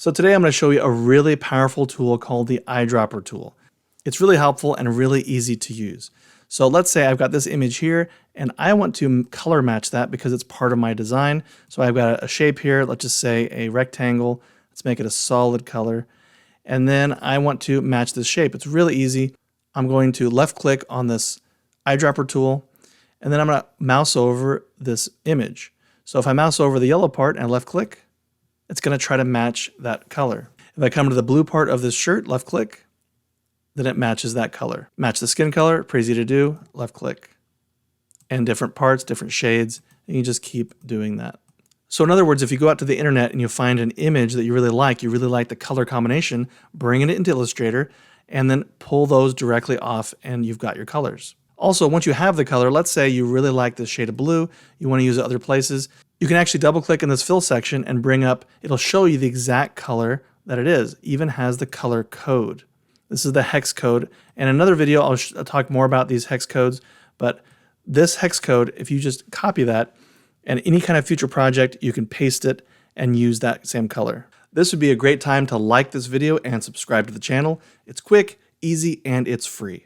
So today I'm going to show you a really powerful tool called the Eyedropper tool. It's really helpful and really easy to use. So let's say I've got this image here and I want to color match that because it's part of my design. So I've got a shape here, let's just say a rectangle. Let's make it a solid color. And then I want to match this shape. It's really easy. I'm going to left click on this Eyedropper tool and then I'm going to mouse over this image. So if I mouse over the yellow part and left click, it's going to try to match that color. If I come to the blue part of this shirt, left click, then it matches that color. Match the skin color, pretty easy to do, left click. And different parts, different shades, and you just keep doing that. So in other words, if you go out to the internet and you find an image that you really like the color combination, bring it into Illustrator, and then pull those directly off and you've got your colors. Also, once you have the color, let's say you really like this shade of blue, you want to use it other places, you can actually double click in this fill section and bring up, it'll show you the exact color that it is, even has the color code. This is the Hex Code. And in another video, I'll talk more about these Hex codes, but this Hex Code, if you just copy that and any kind of future project, you can paste it and use that same color. This would be a great time to like this video and subscribe to the channel. It's quick, easy, and it's free.